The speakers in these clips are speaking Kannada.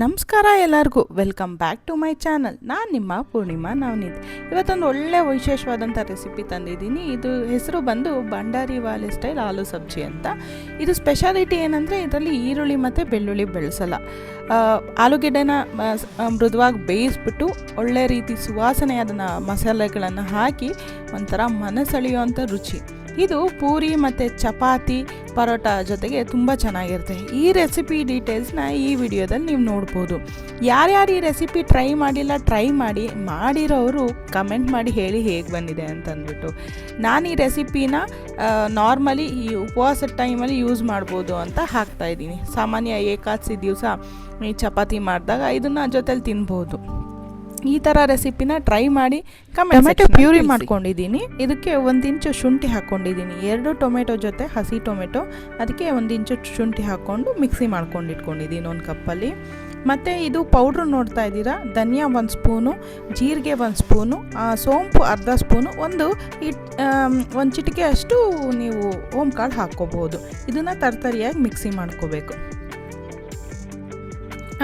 ನಮಸ್ಕಾರ ಎಲ್ಲರಿಗೂ, welcome back to my channel. ನಾನು ನಿಮ್ಮ ಪೂರ್ಣಿಮಾ ನವನೀತ್. ಇವತ್ತೊಂದು ಒಳ್ಳೆ ವಿಶೇಷವಾದಂಥ ರೆಸಿಪಿ ತಂದಿದ್ದೀನಿ. ಇದು ಹೆಸರು ಬಂದು ಭಂಡಾರಿವಾಲೆ ಸ್ಟೈಲ್ ಆಲೂ ಸಬ್ಜಿ ಅಂತ. ಇದು ಸ್ಪೆಷಾಲಿಟಿ ಏನಂದರೆ ಇದರಲ್ಲಿ ಈರುಳ್ಳಿ ಮತ್ತು ಬೆಳ್ಳುಳ್ಳಿ ಬೆಳೆಸಲ್ಲ. ಆಲೂಗೆಡ್ಡೆನ ಮೃದುವಾಗಿ ಬೇಯಿಸ್ಬಿಟ್ಟು ಒಳ್ಳೆ ರೀತಿ ಸುವಾಸನೆಯಾದ ಮಸಾಲೆಗಳನ್ನು ಹಾಕಿ ಒಂಥರ ಮನಸೆಳೆಯುವಂಥ ರುಚಿ. ಇದು ಪೂರಿ ಮತ್ತು ಚಪಾತಿ ಪರೋಟ ಜೊತೆಗೆ ತುಂಬ ಚೆನ್ನಾಗಿರುತ್ತೆ. ಈ ರೆಸಿಪಿ ಡೀಟೇಲ್ಸ್ನ ಈ ವಿಡಿಯೋದಲ್ಲಿ ನೀವು ನೋಡ್ಬೋದು. ಯಾರ್ಯಾರು ಈ ರೆಸಿಪಿ ಟ್ರೈ ಮಾಡಿಲ್ಲ, ಟ್ರೈ ಮಾಡಿ, ಮಾಡಿರೋರು ಕಮೆಂಟ್ ಮಾಡಿ ಹೇಳಿ ಹೇಗೆ ಬಂದಿದೆ ಅಂತಂದ್ಬಿಟ್ಟು. ನಾನು ಈ ರೆಸಿಪಿನ ನಾರ್ಮಲಿ ಈ ಉಪವಾಸದ ಟೈಮಲ್ಲಿ ಯೂಸ್ ಮಾಡ್ಬೋದು ಅಂತ ಹಾಕ್ತಾಯಿದ್ದೀನಿ. ಸಾಮಾನ್ಯ ಏಕಾದಶಿ ದಿವಸ ಈ ಚಪಾತಿ ಮಾಡಿದಾಗ ಇದನ್ನು ಜೊತೆಲಿ ತಿನ್ಬೋದು. ಈ ಥರ ರೆಸಿಪಿನ ಟ್ರೈ ಮಾಡಿ ಟೊಮೆಟೊ ಪ್ಯೂರಿ ಮಾಡ್ಕೊಂಡಿದ್ದೀನಿ. ಇದಕ್ಕೆ 1 ಇಂಚು ಶುಂಠಿ ಹಾಕ್ಕೊಂಡಿದ್ದೀನಿ. 2 ಟೊಮೆಟೊ ಜೊತೆ ಹಸಿ ಟೊಮೆಟೊ, ಅದಕ್ಕೆ 1 ಇಂಚು ಶುಂಠಿ ಹಾಕ್ಕೊಂಡು ಮಿಕ್ಸಿ ಮಾಡ್ಕೊಂಡು ಇಟ್ಕೊಂಡಿದ್ದೀನಿ 1 ಕಪ್ಪಲ್ಲಿ. ಮತ್ತು ಇದು ಪೌಡ್ರು ನೋಡ್ತಾ ಇದ್ದೀರಾ, ಧನಿಯಾ 1 ಸ್ಪೂನು, ಜೀರಿಗೆ 1 ಸ್ಪೂನು, ಸೋಂಪು ಅರ್ಧ ಸ್ಪೂನು, ಒಂದು ಚಿಟಿಕೆ ಅಷ್ಟು ನೀವು ಓಂಕಾಳು ಹಾಕ್ಕೋಬೋದು. ಇದನ್ನು ತರ್ತರಿಯಾಗಿ ಮಿಕ್ಸಿ ಮಾಡ್ಕೋಬೇಕು.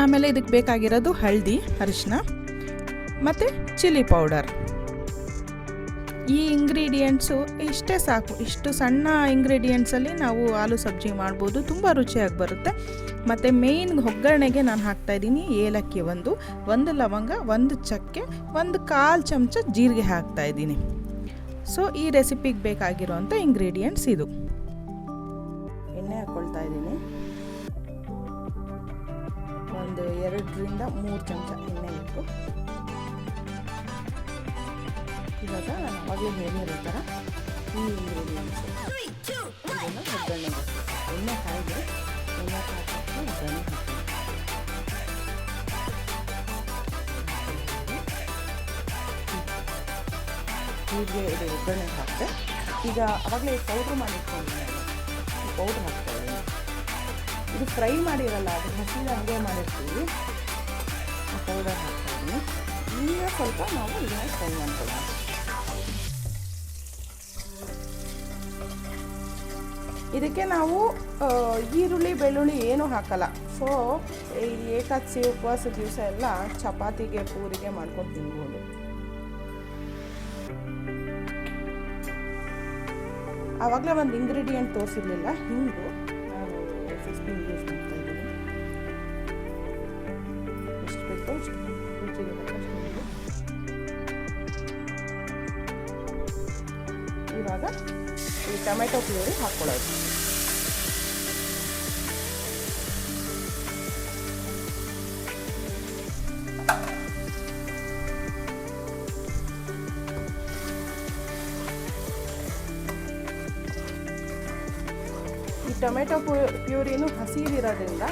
ಆಮೇಲೆ ಇದಕ್ಕೆ ಬೇಕಾಗಿರೋದು ಹಳದಿ, ಅರಿಶಿನ ಮತ್ತು ಚಿಲ್ಲಿ ಪೌಡರ್. ಈ ಇಂಗ್ರೀಡಿಯೆಂಟ್ಸು ಇಷ್ಟೇ ಸಾಕು. ಇಷ್ಟು ಸಣ್ಣ ಇಂಗ್ರೀಡಿಯೆಂಟ್ಸಲ್ಲಿ ನಾವು ಆಲೂ ಸಬ್ಜಿ ಮಾಡ್ಬೋದು, ತುಂಬ ರುಚಿಯಾಗಿ ಬರುತ್ತೆ. ಮತ್ತು ಮೇಯ್ನ್ ಒಗ್ಗರಣೆಗೆ ನಾನು ಹಾಕ್ತಾಯಿದ್ದೀನಿ ಏಲಕ್ಕಿ 1 ಲವಂಗ, 1 ಚಕ್ಕೆ, 1/4 ಚಮಚ ಜೀರಿಗೆ ಹಾಕ್ತಾಯಿದ್ದೀನಿ. ಸೊ ಈ ರೆಸಿಪಿಗೆ ಬೇಕಾಗಿರೋವಂಥ ಇಂಗ್ರೀಡಿಯೆಂಟ್ಸ್ ಇದು. ಎಣ್ಣೆ ಹಾಕ್ಕೊಳ್ತಾ ಇದ್ದೀನಿ. 2ರಿಂದ 3 ಚಮಚ ಎಣ್ಣೆ ಬೇಕು. ಇವಾಗ ನಾನು ಅವಾಗಲೇ ಹೇಳಿರೋ ಥರ ಈ ಇಂಗ್ರೀಡಿಯೆಂಟ್ಸು ಇದನ್ನು ಒಗ್ಗರಣೆಗೆ ಎಣ್ಣೆ ಕಾಯಿದೆ, ಎಣ್ಣೆ ಹಾಕಿ ಒಗ್ಗರಣೆ ಹೀಗೆ ಇದು ಒಗ್ಗರಣೆ ಹಾಕಿದೆ. ಈಗ ಅವಾಗಲೇ ಪೌಡ್ರ್ ಮಾಡಿಟ್ಕೊಂಡಿದ್ದೀನಿ, ಈ ಪೌಡ್ರ್ ಹಾಕ್ತಾಯಿದ್ದೀನಿ. ಇದು ಫ್ರೈ ಮಾಡಿರಲ್ಲ, ಅದು ಹಸಿದ ಹಂಗೆ ಮಾಡಿರ್ತೀವಿ. ಆ ಪೌಡರ್ ಹಾಕ್ತಾಯಿದ್ದೀನಿ. ಈಗ ಸ್ವಲ್ಪ ನಾವು ಇದನ್ನು ಫ್ರೈ ಮಾಡ್ಕೊಳ್ಳೋಣ. ಇದಕ್ಕೆ ನಾವು ಈರುಳ್ಳಿ ಬೆಳ್ಳುಳ್ಳಿ ಏನೂ ಹಾಕಲ್ಲ. ಸೊ ಈ ಏಕಾದಶಿ ಉಪವಾಸ ದಿವಸ ಎಲ್ಲ ಚಪಾತಿಗೆ ಪೂರಿಗೆ ಮಾಡ್ಕೊಂಡು ತಿನ್ಬೋದು. ಆವಾಗಲೇ ಒಂದು ಇಂಗ್ರೀಡಿಯೆಂಟ್ ತೋರಿಸಿರ್ಲಿಲ್ಲ, ಹಿಂಗು. ನಾನು 16 ಯೂಸ್ ಮಾಡ್ತಾ ಇದ್ದೀನಿ. ಎಷ್ಟು ಬೇಕೋ ಅಷ್ಟು ರುಚಿಗೆ ತಕ್ಕಷ್ಟು. ಇವಾಗ ಈ ಟೊಮೆಟೊ ಪ್ಯೂರಿ ಹಾಕ್ಕೊಳ್ಳೋದು. ಈ ಟೊಮೆಟೊ ಪ್ಯೂರಿನೂ ಹಸಿರಿರೋದ್ರಿಂದ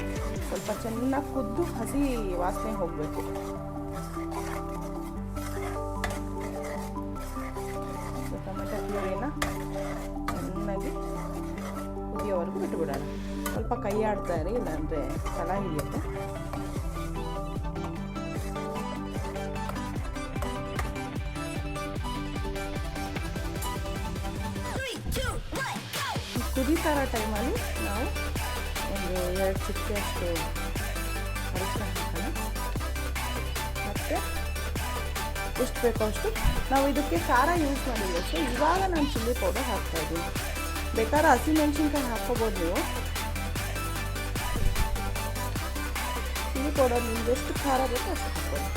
ಸ್ವಲ್ಪ ಚೆನ್ನಾಗಿ ಕುದ್ದು ಹಸಿ ವಾಸನೆ ಹೋಗಬೇಕು. ಟೊಮೆಟೊ ಪ್ಯೂರಿನ ಚೆನ್ನಾಗಿ ಕುದಿಯೋವರೆಗೂ ಬಿಟ್ಟುಬಿಡೋಣ. ಸ್ವಲ್ಪ ಕೈ ಆಡ್ತಾ ಇರಿ, ಇಲ್ಲಾಂದರೆ ತಳ ಹಿಡಿಯುತ್ತೆ. ಕುದೀತಾ ಇರೋ ಟೈಮಲ್ಲಿ ನಾವು ಒಂದು 2 ಚಿಟಿಕೆ ಅಷ್ಟು ಅರಿಶಿನ ಹಾಕೋಣ. ಮತ್ತು ಎಷ್ಟು ಬೇಕೋ ಅಷ್ಟು. ನಾವು ಇದಕ್ಕೆ ಖಾರ ಯೂಸ್ ಮಾಡಿಲ್ಲ, ಸೊ ಇವಾಗ ನಾನು ಚಿಲ್ಲಿ ಪೌಡರ್ ಹಾಕ್ತಾಯಿದ್ದೀನಿ. ಬೇಕಾದ್ರೆ ಹಸಿಮೆಣ್ಸಿನ್ಕಾಯಿ ಹಾಕ್ಕೋಬೋದು ನೀವು. ಚಿಲ್ಲಿ ಪೌಡರ್ ನಿಮ್ಗೆ ಎಷ್ಟು ಖಾರ ಬೇಕೋ ಅಷ್ಟು ಹಾಕ್ಬೋದು.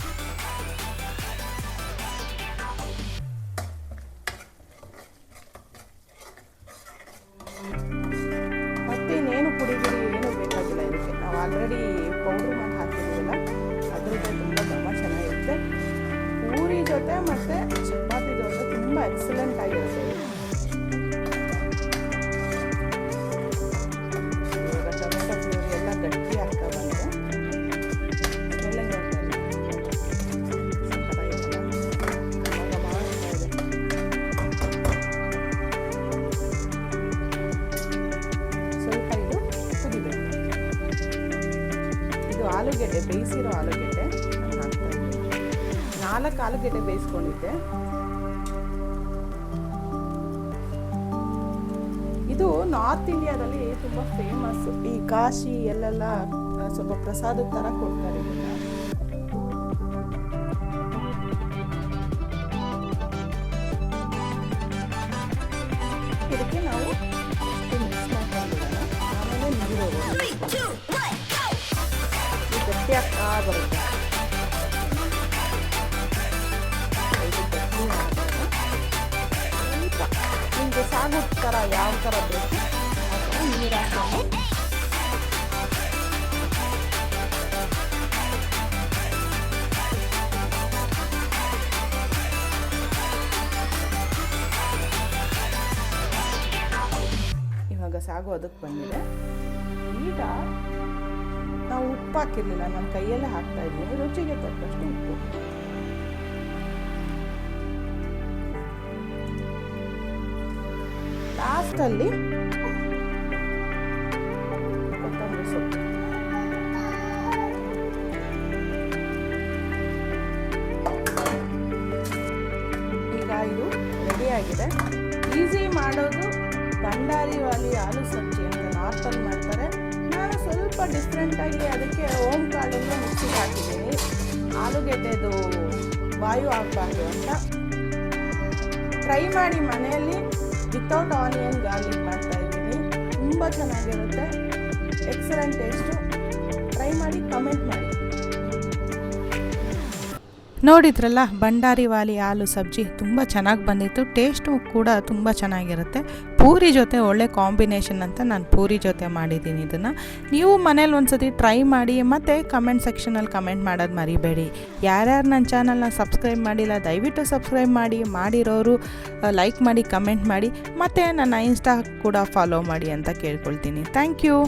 ಮತ್ತೇನೇನು ಪುಡಿಗಿರಿ ಏನೂ ಬೇಕಾಗಿಲ್ಲ ಇದಕ್ಕೆ. ನಾವು ಆಲ್ರೆಡಿ ಪೌಡ್ರ್ ಮಾಡಿ ಹಾಕಿದ್ದೀವಲ್ಲ, ಅದರದ್ದು ತುಂಬ ಚೆನ್ನಾಗಿರುತ್ತೆ. ಪೂರಿ ಜೊತೆ ಮತ್ತು ಚಪಾತಿ ಜೊತೆ ತುಂಬ ಎಕ್ಸಲೆಂಟ್ ಆಗಿರುತ್ತೆ. ಇವಾಗ ಟೊಮೆಟೊ ಪ್ಯೂರಿ ಎಲ್ಲ ಗಟ್ಟಿ ಆಗ್ತಾ ಬಂದರೆ ಎಲ್ಲ ನೋಡ್ತಾ ಇದೆ, ಇವಾಗ ಮಾಡ್ತಾ ಇದೆ. ಸ್ವಲ್ಪ ಇದು ಕುದಿಬೇಕು. ಇದು ಆಲೂಗೆಡ್ಡೆ, ಬೇಯಿಸಿರೋ ಆಲೂಗೆಡ್ಡೆ ನಾನು ಹಾಕ್ತಾ ಇದ್ದೀನಿ. 4 ಆಲೂಗೆಡ್ಡೆ ಬೇಯಿಸ್ಕೊಂಡಿದ್ದೆ. ಇದು ಇದು ನಾರ್ತ್ ಇಂಡಿಯಾದಲ್ಲಿ ತುಂಬ ಫೇಮಸ್. ಈ ಕಾಶಿ ಎಲ್ಲೆಲ್ಲ ಸ್ವಲ್ಪ ಪ್ರಸಾದದ ಥರ ಕೊಡ್ತಾರೆ ಇದನ್ನ. ಇದಕ್ಕೆ ನಾವು ಮಿಕ್ಸ್ ಮಾಡ್ಕೊಂಡಿರೋಣ. ಆಮೇಲೆ ನೀರು ಗಟ್ಟಿ ಆಗ್ತಾ ಬರುತ್ತೆ. ನಿಮಗೆ ಸಾಗು ಥರ ಯಾವ ಥರ ಬೇಕು ಆ ಥರ ನೀರು ಹಾಕೊಂಡು ಇವಾಗ ಸಾಗು ಅದಕ್ಕೆ ಬಂದಿದೆ. ಈಗ ನಾವು ಉಪ್ಪು ಹಾಕಿರಲಿಲ್ಲ, ನಾನು ಕೈಯಲ್ಲೇ ಹಾಕ್ತಾ ಇದ್ದೀನಿ. ರುಚಿಗೆ ತಕ್ಕಷ್ಟು ಉಪ್ಪು. ಲಾಸ್ಟಲ್ಲಿ ಕೊತ್ತಂಬರಿ ಸೊಪ್ಪು. ಈಗ ಇದು ರೆಡಿಯಾಗಿದೆ. ಈಸಿ ಮಾಡೋದು ಭಂಡಾರಿ ವಾಲಿ ಆಲೂ ಸಬ್ಜಿ ಅಂತ ನಾರ್ತಲ್ಲಿ ಮಾಡ್ತಾರೆ. ನಾನು ಸ್ವಲ್ಪ ಡಿಫ್ರೆಂಟಾಗಿ ಅದಕ್ಕೆ ಓಂ ಕಾಳನ್ನು ಮಿಕ್ಸಿಗೆ ಹಾಕಿದ್ದೀನಿ, ಆಲೂಗೆಡ್ಡೆದು ವಾಯು ಆಗಬಾರ್ದು ಅಂತ. ಟ್ರೈ ಮಾಡಿ ಮನೆಯಲ್ಲಿ ವಿತೌಟ್ ಆನಿಯನ್ ಗಾರ್ಲಿಕ್ ಮಾಡ್ತಾ ಇದ್ದೀನಿ. ತುಂಬ ಚೆನ್ನಾಗಿರುತ್ತೆ, ಎಕ್ಸಲೆಂಟ್ ಟೇಸ್ಟು. ಟ್ರೈ ಮಾಡಿ, ಕಮೆಂಟ್ ಮಾಡಿ. ನೋಡಿದ್ರಲ್ಲ, ಭಂಡಾರಿ ವಾಲಿ ಆಲೂ ಸಬ್ಜಿ ತುಂಬ ಚೆನ್ನಾಗಿ ಬಂದಿತ್ತು. ಟೇಸ್ಟು ಕೂಡ ತುಂಬ ಚೆನ್ನಾಗಿರುತ್ತೆ. ಪೂರಿ ಜೊತೆ ಒಳ್ಳೆ ಕಾಂಬಿನೇಷನ್ ಅಂತ ನಾನು ಪೂರಿ ಜೊತೆ ಮಾಡಿದ್ದೀನಿ ಇದನ್ನು. ನೀವು ಮನೇಲಿ ಒಂದ್ಸತಿ ಟ್ರೈ ಮಾಡಿ, ಮತ್ತು ಕಮೆಂಟ್ ಸೆಕ್ಷನಲ್ಲಿ ಕಮೆಂಟ್ ಮಾಡೋದು ಮರಿಬೇಡಿ. ಯಾರ್ಯಾರು ನನ್ನ ಚಾನಲ್ನ ಸಬ್ಸ್ಕ್ರೈಬ್ ಮಾಡಿಲ್ಲ ದಯವಿಟ್ಟು ಸಬ್ಸ್ಕ್ರೈಬ್ ಮಾಡಿ, ಮಾಡಿರೋರು ಲೈಕ್ ಮಾಡಿ, ಕಮೆಂಟ್ ಮಾಡಿ, ಮತ್ತು ನನ್ನ ಇನ್ಸ್ಟಾ ಕೂಡ ಫಾಲೋ ಮಾಡಿ ಅಂತ ಕೇಳ್ಕೊಳ್ತೀನಿ. Thank you.